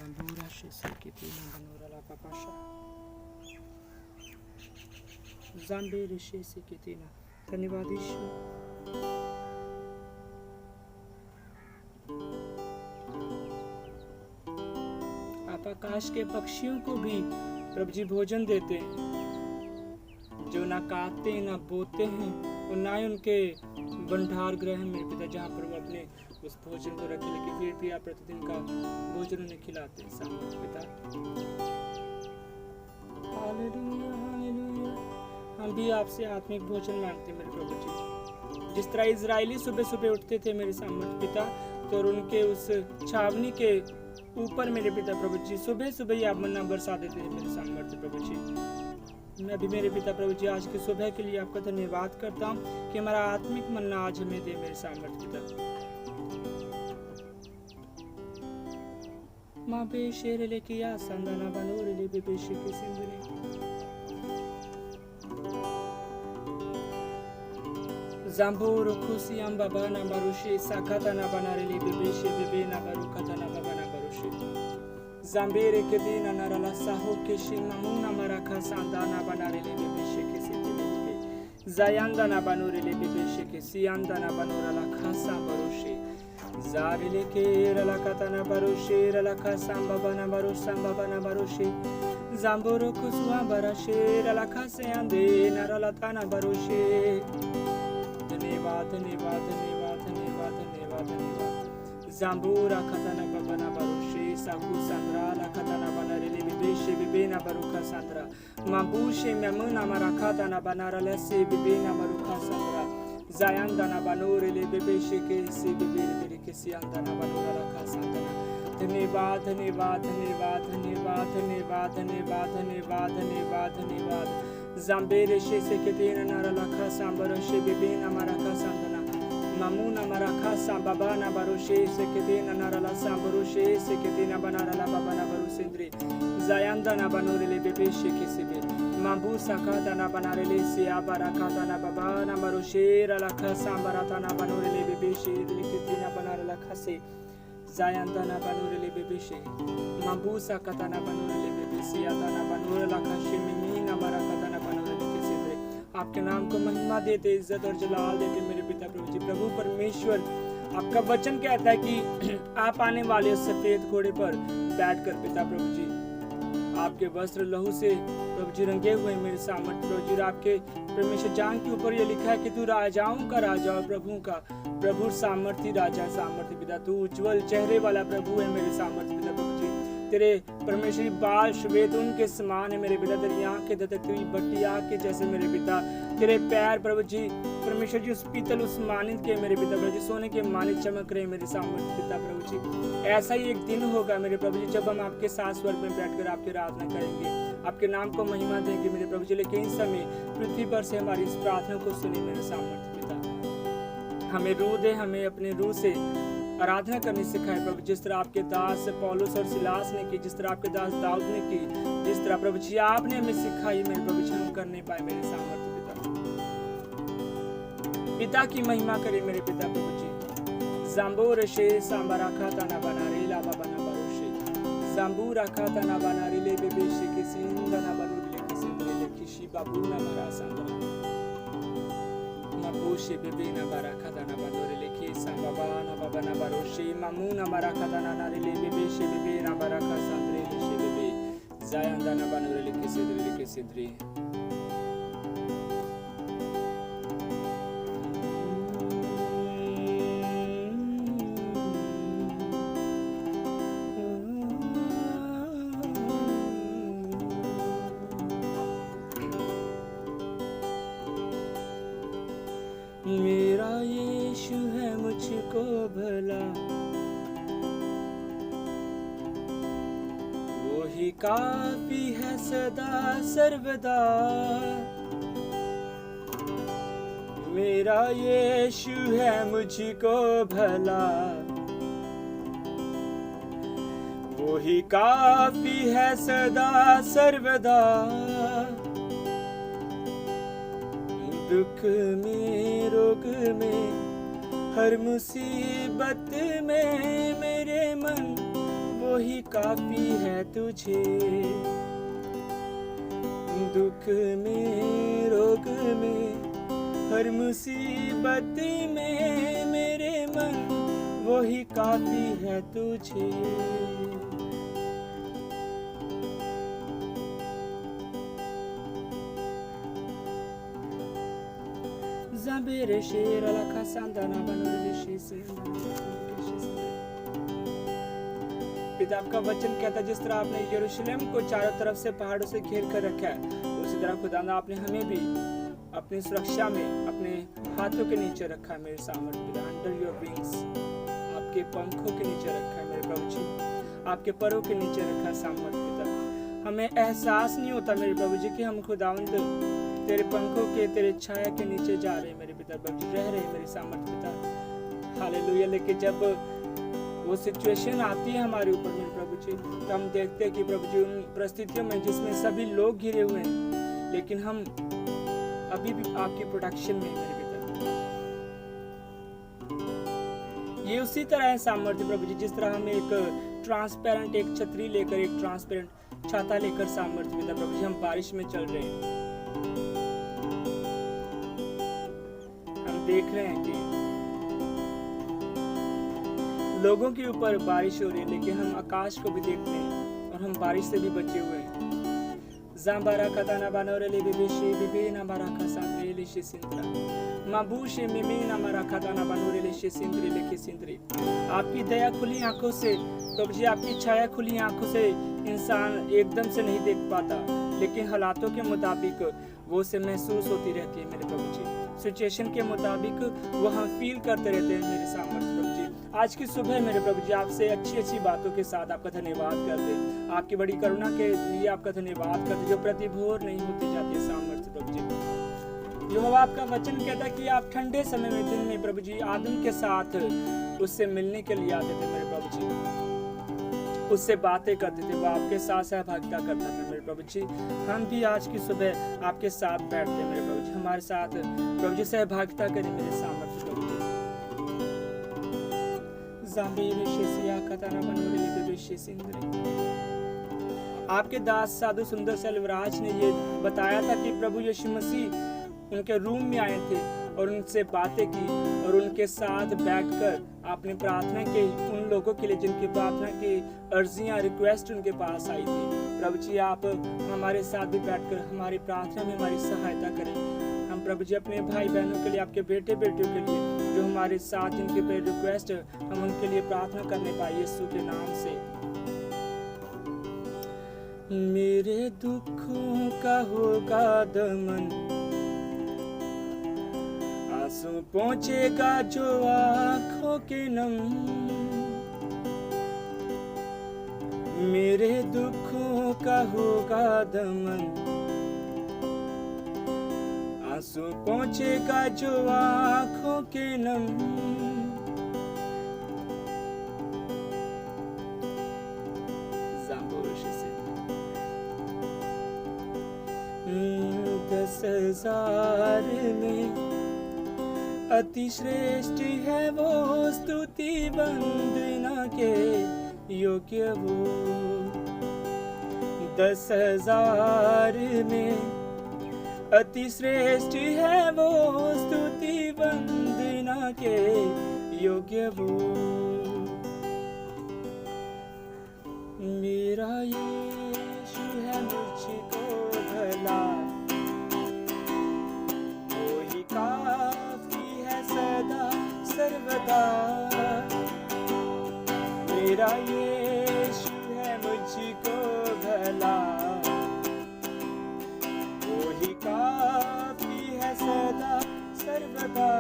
Zambura sheseketi nabanora la papasha. Zambere sheseketi na. धन्यवाद ईश्वर। आप आकाश के पक्षियों को भी प्रभु जी भोजन देते हैं, जो ना काटते ना बोते हैं और ना ही उनके भंडार गृह हैं मेरे पिता, जहाँ पर वो अपने उस भोजन को रखे, लेकिन फिर भी आप प्रतिदिन का भोजन उन्हें खिलाते हैं सामने पिता। Hallelujah hallelujah. हम भी आपसे आत्मिक भोजन मांगते हैं मेरे प्रभु जी। जिस तरह इजरायली सुबह सुबह उठते थे मेरे सामर्थ पिता, तो उनके उस छावनी के ऊपर मेरे पिता प्रभु जी सुबह सुबह ही आप मन्ना बरसा देते थे मेरे सामर्थ प्रभु जी। मैं भी मेरे पिता प्रभु जी आज की सुबह के लिए आपका धन्यवाद करता हूँ कि हमारा आत्मिक मन्ना आज हमें दे मेरे सामर्थ पिता। माँ पे शेर लेके या संदाना बनोर ले बेबेशी के सिंदूरी Zambur kusiam baba na barushi sakata na banarili bibishe bibi na barukata na baba na barushi Zambere kedina na rala saho kishi mamuna maraka sanda na banarili bibishe kisi bibi Zayanda na banurili bibishe kisi yanda na banura la khasa barushi Zarile ke rala kata na barushi rala khasa baba na barushi Zamburu kuswa barashi rala khase ande na rala tana barushi धन्यवाद धन्यवाद धन्यवाद धन्यवाद धन्यवाद धन्यवाद Zambura katana babana barushi saku sandra la katana banarili bibeshe bibena baruka sandra mabushe memuna marakata na banara lese bibena baruka sandra Zayanda na banurili bibeshe ke se bibere bere ke sianda na banura la sandra धन्यवाद धन्यवाद धन्यवाद धन्यवाद धन्यवाद धन्यवाद धन्यवाद धन्यवाद धन्यवाद Zambere shese ketena nara lakha sambara she bibena maraka sandana mamuna maraka sambabana baroshe se ketena nara la sambaru she se ketena banara la babana baru sindri Zayanda na banurele bebe she kesebe mambu sakata na banarele se abarakata na babana baroshe lakha sambarata na banurele bebe she ketena banara lakha se Zayanda na banurele bebe she mambu sakata na banurele bebe se atana banura lakha she mimina marakata na आपके नाम को महिमा देते, इज्जत और जलाल देते मेरे पिता प्रभु जी। प्रभु परमेश्वर आपका वचन कहता है कि आप आने वाले सफेद घोड़े पर बैठकर पिता प्रभु जी आपके वस्त्र लहू से प्रभु जी रंगे हुए मेरे सामर्थ प्रभु जी। आपके परमेश्वर जान के ऊपर ये लिखा है कि तू राजाओं का राजा और प्रभु का प्रभु सामर्थी राजा सामर्थी पिता। तू उज्जवल चेहरे वाला प्रभु है मेरे सामर्थी पिता प्रभु जी। तेरे परमेश्वरी बाल श्वेत उनके समान है मेरे पिता। तेरी आंखें धधकती हुई भट्टी आग के जैसे मेरे पिता। तेरे पैर प्रभु जी परमेश्वर जी उस पीतल उस मानित के मेरे पिता प्रभु जी सोने के मानित चमक रहे मेरे सामर्थ पिता प्रभु जी। ऐसा ही एक दिन होगा मेरे प्रभु जी जब हम आपके साथ स्वर्ग में बैठकर आपकी आराधना करेंगे, आपके नाम को महिमा देंगे मेरे प्रभु जी। लेकिन इस समय पृथ्वी पर से हमारी इस प्रार्थना को सुनी मेरे सामर्थ पिता। हमें रूह दे, हमें अपने रूह से आराधना करनी सिखाए प्रभु। जिस तरह आपके दास पौलुस और सिलास ने की, जिस तरह आपके दास दाऊद ने की, जिस तरह प्रभु जी आपने हमें सिखाई मेरे प्रभु जी हम कर नहीं पाए मेरे सामर्थ्य पिता। पिता की महिमा करे मेरे पिता प्रभु जी। जाम्बूर शे सांबरा खाता ना बना रे लावा बना बरोशे जाम्बूरा खाता ना बना रे ले बेबेशे के सिंदा ना बनु ले के सिंदरे ले किशी बाबू ना मरा Sambra Mabushe bebe na baraka na banore leki sambaba na baba na baroshe mamuna baraka na narile bebe she bebe na baraka sandre she bebe Zayanda na banore leki sidri मेरा यीशु है मुझको भला, वो ही काफी है सदा सर्वदा। मेरा यीशु है मुझको भला, वो ही काफी है सदा सर्वदा। दुख में रोग में हर मुसीबत में मेरे मन वो वही काफी है तुझे। दुख में, रोग में, हर मुसीबत में मेरे मन वही काफी है तुझे। Zambere shira la kasanda na banore shisi। पिता आपका वचन कहता है जिस तरह आपने यरूशलेम को चारों तरफ से पहाड़ों से घेर कर रखा है, उसी तरह खुदाना आपने हमें भी अपनी सुरक्षा में अपने हाथों के नीचे रखा है मेरे सामर्थ पिता। अंडर योर विंग्स, आपके पंखों के नीचे रखा है मेरे प्रभु जी, आपके परों के नीचे रखा है सामर्थ पिता। हमें एहसास नहीं होता मेरे प्रभु जी कि हम खुदावंद तेरे पंखों के, तेरे छाया के नीचे जा रहे हैं मेरे पिता प्रभु जी, रह रहे हैं मेरे सामर्थ पिता। हालेलुया। लेकिन जब वो सिचुएशन आती है हमारे ऊपर मेरे प्रभु जी, तो हम देखते हैं कि प्रभु जी उन परिस्थितियों में जिसमें सभी लोग घिरे हुए हैं, लेकिन हम अभी भी आपकी प्रोटेक्शन में मेरे पिता। ये उसी तरह है सामर्थ्य प्रभु जी, जिस तरह हम एक ट्रांसपेरेंट, एक छतरी लेकर, एक ट्रांसपेरेंट छाता लेकर सामर्थ्य पिता प्रभु जी हम बारिश में चल रहे हैं। हम देख रहे हैं कि लोगों के ऊपर बारिश हो रही है, लेकिन हम आकाश को भी देखते हैं और हम बारिश से भी बचे हुए हैं। ज़ांबारा कताना बानोरेले बिबिशे बिबेना बाराका सांद्रेले शिसिंद्रा माबूशे मिमेना मारा कताना बानोरेले शिसिंद्रे लेके सिंद्रे। आपकी दया खुली आंखों से प्रभु जी, आपकी छाया खुली आंखों से इंसान एकदम से नहीं देख पाता, लेकिन हालातों के मुताबिक वो उसे महसूस होती रहती है मेरे प्रभु जी। सिचुएशन के मुताबिक वो हम फील करते रहते हैं मेरे सामर्थ्य प्रभु जी। आज की सुबह मेरे प्रभु जी आपसे अच्छी अच्छी बातों के साथ आपका धन्यवाद करते, आपकी बड़ी करुणा के लिए आपका धन्यवाद करते जो प्रतिभोर नहीं होती जाती है सामर्थ्य प्रभु जी। यहोवा आपका वचन कहता है कि आप ठंडे समय में दिन में प्रभु जी आदम के साथ उससे मिलने के लिए आते थे मेरे प्रभु जी, उससे बातें करते थे, वो आपके साथ सहभागिता करता था मेरे प्रभु जी। हम भी आज की सुबह आपके साथ बैठते हैं मेरे प्रभु जी, हमारे साथ प्रभु जी सहभागिता करें मेरे सामर्थ्य प्रभु जी। आपके दास साधु सुंदर सेल्वराज ने ये बताया था कि प्रभु यीशु मसीह उनके रूम में आए थे और उनसे बातें की और उनके साथ बैठकर आपने प्रार्थना की उन लोगों के लिए जिनकी प्रार्थना की अर्जियां, रिक्वेस्ट उनके पास आई थी। प्रभु जी आप हमारे साथ भी बैठकर हमारी प्रार्थना में हमारी सहायता करें। हम प्रभु जी अपने भाई बहनों के लिए, आपके बेटे बेटियों के लिए जो हमारे साथ जिनके पे रिक्वेस्ट, हम उनके लिए प्रार्थना करने पाए यीशु के नाम से। मेरे दुखों का होगा दमन, आंसू पहुंचेगा जो आंखों के नम। मेरे दुखों का होगा दमन, आंसू पहुंचेगा जो आंखों के नम। दस हजार में अति श्रेष्ठ है वो स्तुति वंदना के योग्य वो। 10,000 में अति श्रेष्ठ है वो स्तुति वंदना के योग्य वो। मेरा यीशु है मुझको भला, वही काफी है सदा सर्वदा। मेरा यीशु है मुझको भला, वही काफी है सदा सर्वदा।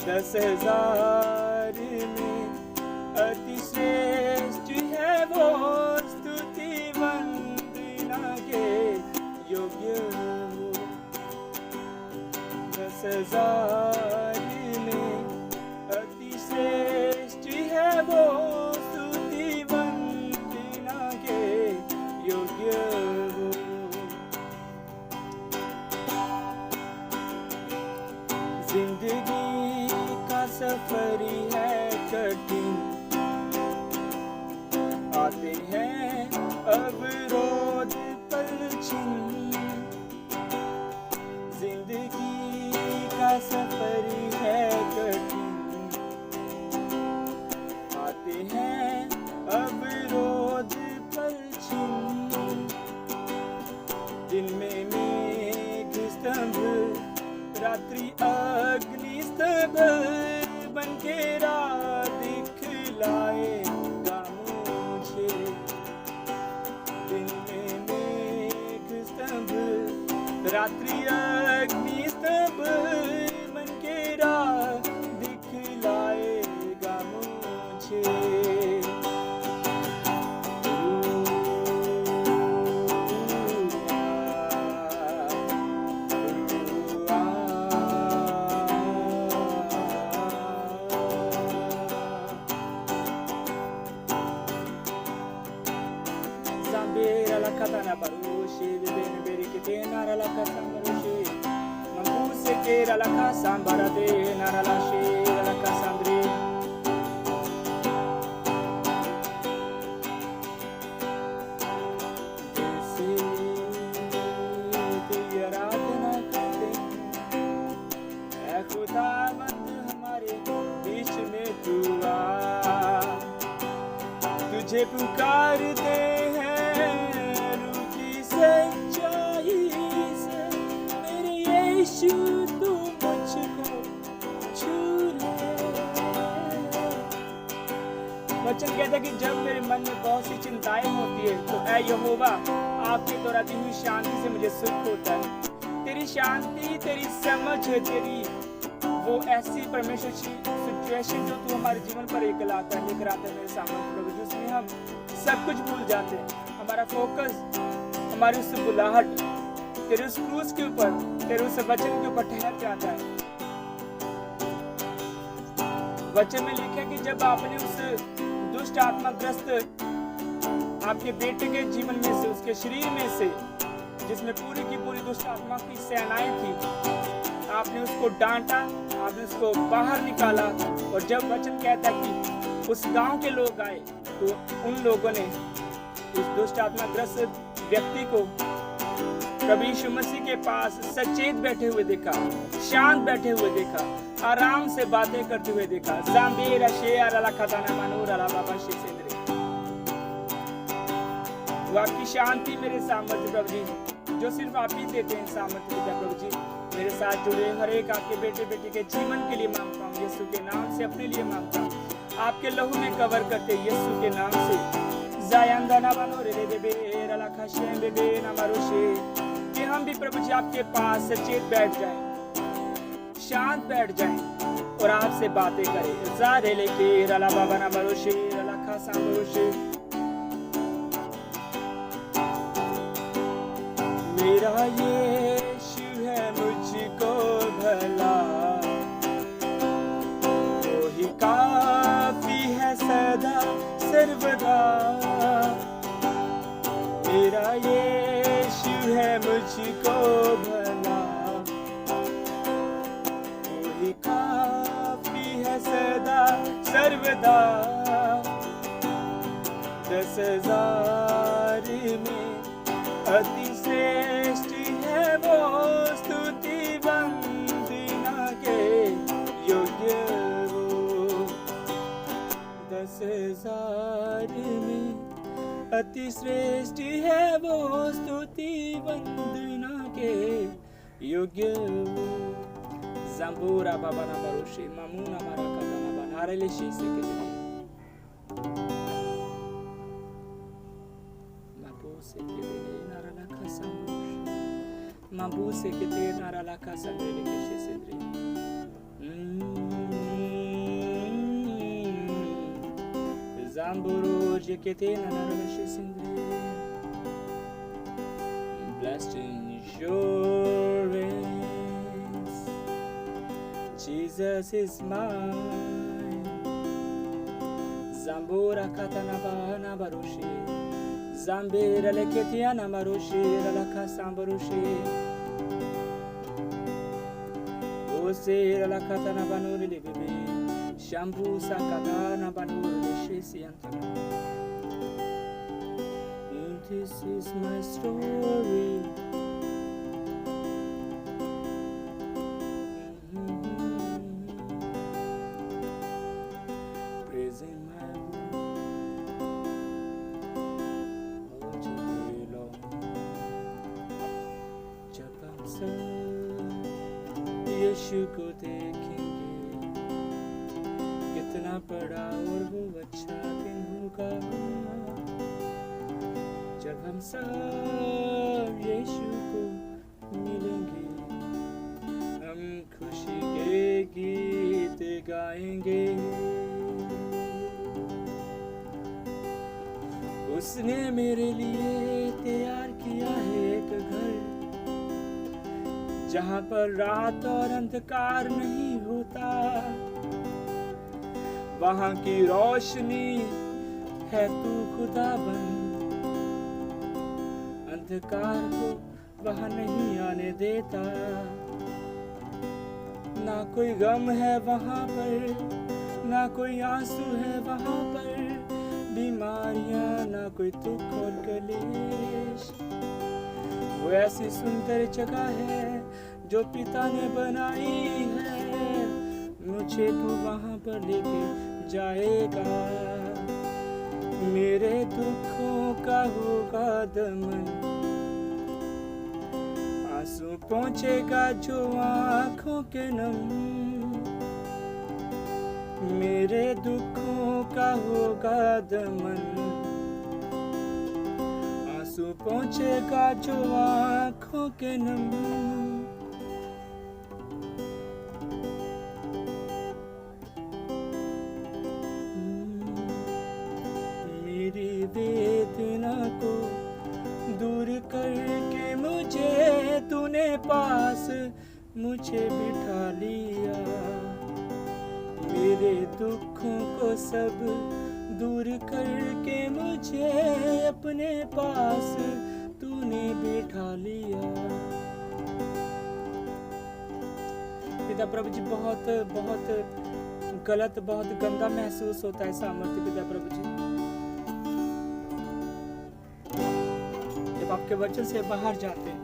10,000 में अति श्रेष्ठ है वो स्तुति वंदना के योग्य वो। 10,000 में अति श्रेष्ठ है वो स्तुति वंदना के योग्य वो। जिंदगी का सफर है कठिन, अवरोध पलछिन, जिंदगी का सफर है कठिन, आते हैं अवरोध पलछिन, दिन में मेघ स्तंभ, रात्रि अग्नि स्तंभ, बन के राह दिखलाएगा मुझे, दिन में मेघ स्तंभ, रात्रि अग्नि स्तंभ, बन के राह दिखलाएगा मुझे। Katana barushi, bibene berikete nara la kasambarushi, mambuse kera la kasambarade nara la she la kasandri. जैसे तेरी आराधना करते हैं, ऐ खुदावंद हमारे बीच में तू आ, तुझे पुकारते हैं सच्चाई से, मेरे यीशु तू मुझको छू ले। वचन कहता है कि जब मेरे मन में बहुत सी चिंताएं होती है तो ऐ यहोवा आपके द्वारा दी हुई शांति से मुझे सुख होता है। तेरी शांति, तेरी समझ है, तेरी वो ऐसी परमेश्वर की सिचुएशन जो तू हमारे जीवन पर लेकर आता है मेरे सामने प्रभु, जिसमें हम सब कुछ भूल जाते हैं, हमारा फोकस हमारी उस बुलाहट तेरे उस क्रूस के ऊपर, तेरे उस वचन के ऊपर ठहर जाता है। वचन में लिखा है कि जब आपने उस दुष्ट आत्माग्रस्त आपके बेटे के जीवन में से, उसके शरीर में से, जिसमें पूरी की पूरी दुष्ट आत्मा की सेनाएं थी, आपने उसको डांटा, आपने उसको बाहर निकाला। और जब वचन कहता है कि उस गांव के लोग आए तो उन लोगों ने उस दुष्ट आत्माग्रस्त व्यक्ति को प्रभु यीशु मसीह के पास सचेत बैठे हुए देखा, शांत बैठे हुए देखा, आराम से बातें करते हुए देखा। ज़ाम्बीरा शेरा ला खताना मनूरा ला बाबा शेसेंद्रे। वो आपकी शांति मेरे सामर्थ्य प्रभु जी, जो सिर्फ आप ही देते हैं सामर्थ्य देता प्रभु जी, मेरे साथ जुड़े हर एक आपके बेटे बेटी के जीवन के लिए मांगता हूँ, यीशु के नाम से अपने लिए मांगता हूँ, आपके लहू में कवर करते यीशु के नाम से। जायंदाना बनो रे बेबे रला खशे बेबे ना मारुशे, कि हम भी प्रभु जी आपके पास सचेत बैठ जाएं, शांत बैठ जाएं और आपसे बातें करें। ज़ारे लेके रला बाबा ना मारुशे रला खासा मारुशे। मेरा यीशु है मुझको भला, वही काफी है सदा सर्वदा। मेरा यीशु है मुझको भला, वही काफी है सदा सर्वदा। 10,000 में अति श्रेष्ठ है वो, स्तुति वंदना के योग्य वो। 10,000 में अति श्रेष्ठ है वो, स्तुति वंदना के योग्य वो। ज़ंबूरा बाबा ना बरोशे मामूना मारा कदना बनारे ले शीसे के लिए से के दे नारा ला खासा माबू से के दे नारा ला खासा मेरे के शेसेंद्रे। ज़ंबूरो जे के दे नारा ला शेसेंद्रे। Blessed assurance, Jesus is mine. Zambura katana bana barushi, Zambira leketiana marushi, la kasambarushi. Ose la katana banuri libebe, Shambu sakatana banuri shesi antana. This is my story. Praising my Lord all day long. जब हम सब यीशु को देखेंगे, कितना बड़ा और वो अच्छा दिन होगा। जब हम सब यीशु को मिलेंगे, हम खुशी के गीत गाएंगे। उसने मेरे लिए तैयार किया है एक घर, जहाँ पर रात और अंधकार नहीं होता। वहाँ की रोशनी है तू खुदाबंद, अंधकार को वहाँ नहीं आने देता। ना कोई गम है वहाँ पर, ना कोई आंसू है वहाँ पर, बीमारियां ना कोई दुख और कलेश। वो ऐसी सुंदर जगह है जो पिता ने बनाई है, मुझे तू वहाँ पर लेके जाएगा। मेरे दुखों का होगा दमन, आंसू पहुँचेगा जो आँखों के नम। मेरे दुखों का होगा दमन, आंसू पहुँचेगा जो आँखों के नम। मेरी वेदना को दूर करके मुझे तूने पास मुझे बिठा लिया। मेरे दुखों को सब दूर करके मुझे अपने पास तूने बिठा लिया। पिता प्रभु जी, बहुत बहुत गलत, बहुत गंदा महसूस होता है सामर्थ्य पिता प्रभु जी, जब आपके वचन से बाहर जाते हैं।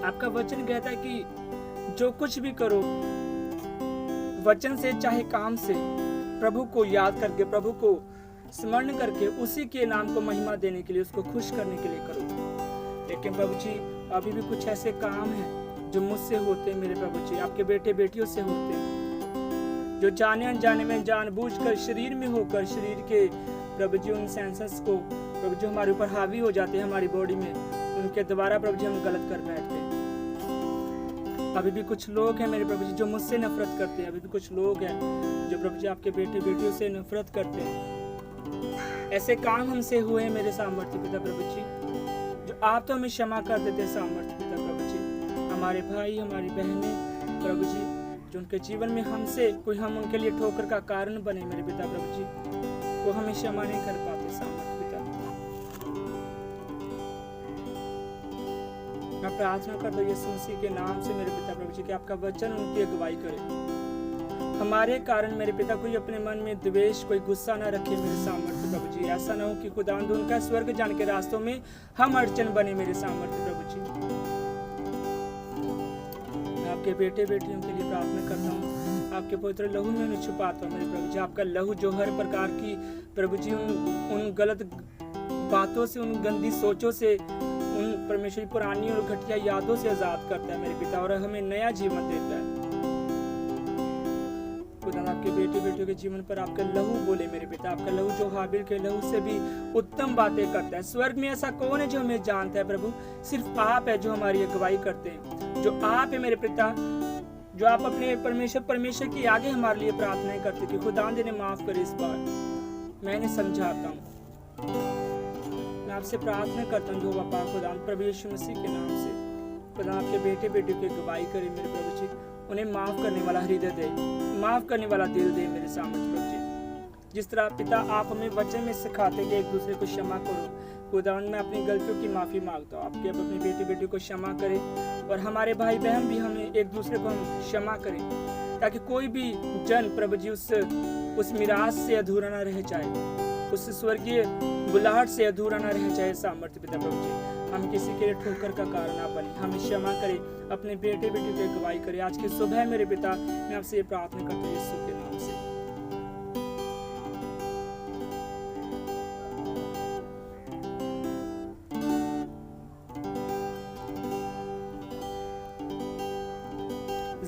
आपका वचन कहता है कि जो कुछ भी करो वचन से चाहे काम से, प्रभु को याद करके, प्रभु को स्मरण करके, उसी के नाम को महिमा देने के लिए, उसको खुश करने के लिए करो। लेकिन प्रभु जी, अभी भी कुछ ऐसे काम हैं जो मुझसे होते हैं मेरे प्रभु जी, आपके बेटे बेटियों से होते हैं, जो जाने अनजाने में, जानबूझकर, शरीर में होकर, शरीर के प्रभु जी उन सेंसर्स को प्रभु जी हमारे ऊपर हावी हो जाते हैं, हमारी बॉडी में, उनके द्वारा प्रभु जी हम गलत कर बैठते हैं। अभी भी कुछ लोग हैं मेरे प्रभु जी जो मुझसे नफरत करते हैं, अभी भी कुछ लोग हैं जो प्रभु जी आपके बेटे बेटियों से नफरत करते हैं। ऐसे काम हमसे हुए मेरे सामर्थ्य पिता प्रभु जी, जो आप तो हमें क्षमा कर देते सामर्थ्य पिता प्रभु जी। हमारे भाई, हमारी बहनें प्रभु जी, जो उनके जीवन में हमसे कोई, हम उनके लिए ठोकर का कारण बने मेरे पिता प्रभु जी, वो हमें क्षमा नहीं कर पाते सामर्थ्य पिता। मैं प्रार्थना करता हूँ यीशु मसीह के नाम से मेरे पिता प्रभु जी कि आपका वचन उनकी अगुवाई करे। हमारे कारण मेरे पिता कोई अपने मन में द्वेष, कोई गुस्सा ना रखे मेरे सामर्थ्य प्रभु जी। ऐसा ना हो कि खुदावंद उनका स्वर्ग जाने के रास्तों में हम अड़चन बने मेरे सामर्थ्य प्रभु जी। मैं आपके बेटे बेटियों के लिए प्रार्थना करता हूँ, आपके पवित्र लहू में उन्हें छुपाता हूँ मेरे प्रभु जी। आपका लहू जो हर प्रकार की प्रभु जी उन गलत बातों से, उन गंदी सोचों से, उन परमेश्वर पुरानी और घटिया यादों से आजाद करता है मेरे पिता, और हमें नया जीवन देता है। खुदा आपके बेटे बेटियों के जीवन पर आपका लहू बोले मेरे पिता, आपका लहू जो हाबिल के लहू से भी उत्तम बातें करता है। स्वर्ग में ऐसा कौन है जो हमें जानता है प्रभु? सिर्फ आप है जो हमारी अगुवाई करते हैं, जो आप है मेरे पिता, जो आप अपने परमेश्वर के आगे हमारे लिए प्रार्थनाएं करते कि खुदा ने माफ करे, इस बार मैं इन्हें समझाता हूँ। मैं आपसे प्रार्थना करता हूँ जो बापा खुदा प्रभु यीशु मसीह के नाम से, खुदा आपके बेटे बेटियों की अगुवाई करे मेरे प्रभु जी, उन्हें माफ करने वाला हृदय दे, माफ करने वाला दिल दे मेरे सामर्थ्य प्रभु जी। जिस तरह पिता आप हमें वचन में सिखाते कि एक दूसरे को क्षमा करो, खुदावंद मैं अपनी गलतियों की माफी मांगता हूँ, आपके अपने बेटे बेटी को क्षमा करें, और हमारे भाई बहन भी हमें एक दूसरे को हम क्षमा करें, ताकि कोई भी जन प्रभु जी उस मिराज से अधूरा न रह जाए। उस स्वर्गीय बुलाहट से अधूरा ना रह जाए सामर्थ्य पिता प्रभु जी। हम किसी के लिए ठोकर का कारण ना बने, हमें क्षमा करें, अपने बेटे बेटी की अगुवाई करें। आज की सुबह मेरे पिता मैं आपसे ये प्रार्थना करता हूँ यीशु के नाम से।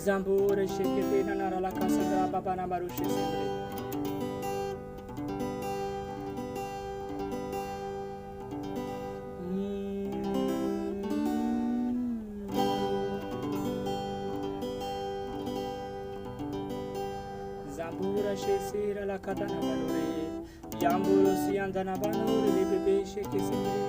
Zambur shekete na narala kasandra baba na barushe sindre. Zambura shesira la katana balure. Yamburu siandana banure le bebe sheke sindre.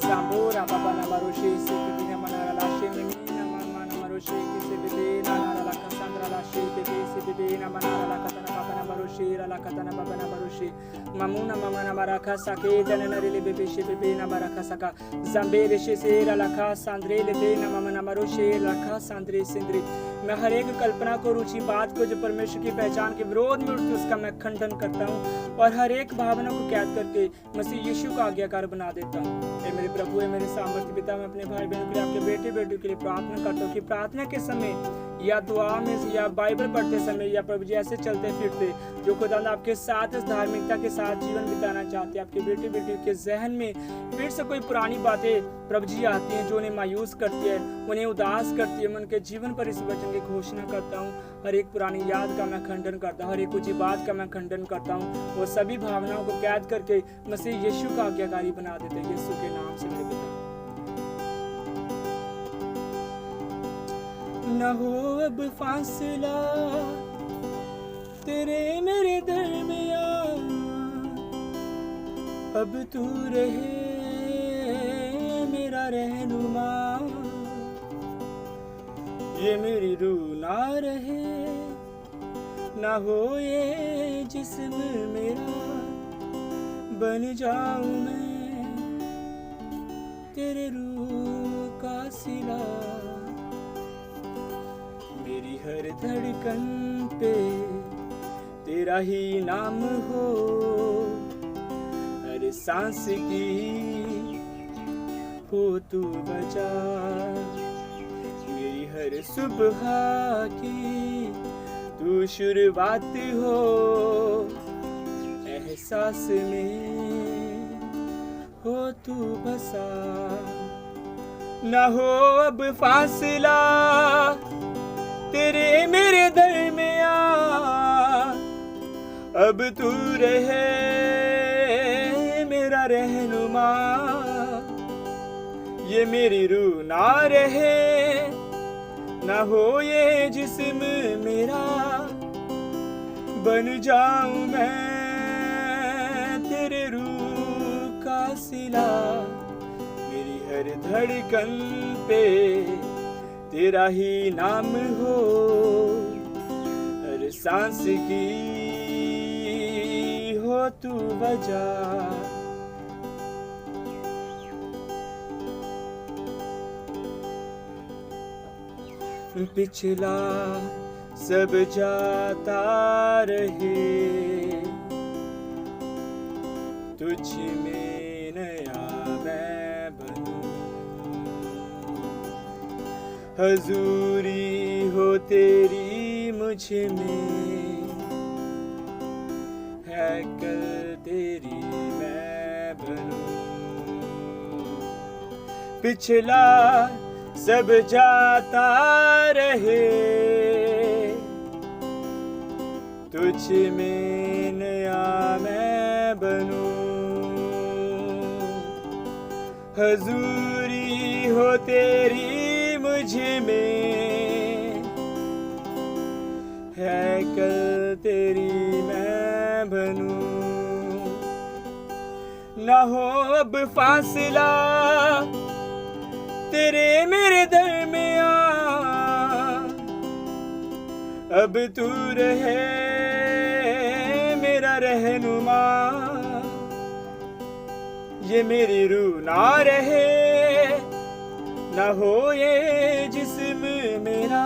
Zambura baba na barushe sekete manara la shemina mama na barushe se bebe na nara la kasandra la she bebe se bebe na manara la katana baba na barushe la katana baba na barushe mamuna mama na baraka sake dana na rile bebe she bebe na baraka saka zambere she se la kasandre le de na mama na barushe la kasandre sindre। मैं हर एक कल्पना को, रुचि बात को जो परमेश्वर की पहचान के विरोध में उठती उसका मैं खंडन करता हूँ और हर एक भावना को कैद करके मसीह यीशु का आज्ञाकार बना देता हूँ। हे मेरे प्रभु, हे मेरे सामर्थ्य पिता, मैं अपने भाई बहनों के लिए, आपके बेटे बेटियों के लिए प्रार्थना करता हूँ कि प्रार्थना के समय या दुआ में या बाइबल पढ़ते समय या प्रभु जी ऐसे चलते फिरते जो खुदा आपके साथ इस धार्मिकता के साथ जीवन बिताना चाहते हैं, आपके बेटे बेटियों के जहन में फिर से कोई पुरानी बातें प्रभु जी आती हैं जो उन्हें मायूस करती है, उन्हें उदास करती है। मैं उनके जीवन पर इस वचन की घोषणा करता हूँ। हर एक पुरानी याद का मैं खंडन करता हूँ, हर एक ऊंची बात का मैं खंडन करता हूँ। वो सभी भावनाओं को कैद करके मसीह यीशु का आज्ञाकारी बना देते हैं यीशु के नाम से मेरे पिता। न हो अब फासला तेरे मेरे दरमियां, अब तू रहे मेरा रहनुमा। ये मेरी रूह ना रहे, ना हो ये जिस्म मेरा, बन जाऊं मैं तेरे रूह का सिला। मेरी हर धड़कन पे तेरा ही नाम हो, हर सांस की हो तू बचा। मेरी हर सुबह की तू शुरुआत हो, एहसास में हो तू बसा। ना हो अब फासला तेरे मेरे दरमियां, अब तू रहे मेरा रहनुमा। ये मेरी रूह ना रहे, ना हो ये जिस्म मेरा, बन जाऊं मैं तेरे रूह का सिला। मेरी हर धड़कन पे तेरा ही नाम हो, हर सांस की हो तू वजह। पिछला सब जाता रहे, तुझ में नया मैं बनूं। हजूरी हो तेरी मुझ में, है कल तेरी मैं बनूं। पिछला सब जाता रहे, तुझ में नया मैं बनूं। हजूरी हो तेरी मुझ में, है कल तेरी मैं बनूं। ना हो अब फासला तेरे मेरे दरमियां, अब तू रहे रहनुमा, ये मेरी रूह ना रहे, ना हो ये जिस्म मेरा,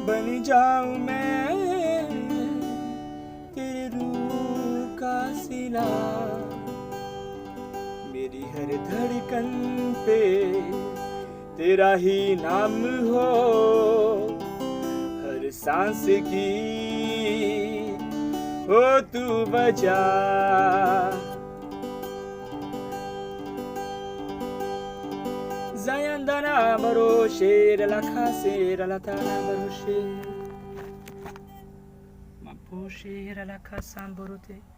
बन जाऊं मैं तेरे रूह का सिला। मेरी हर धड़कन पे तेरा ही नाम हो, हर सांस की हो तू वजह। Zayandana baroshe la khase la tana baroshe, ma poshe la khasam borote.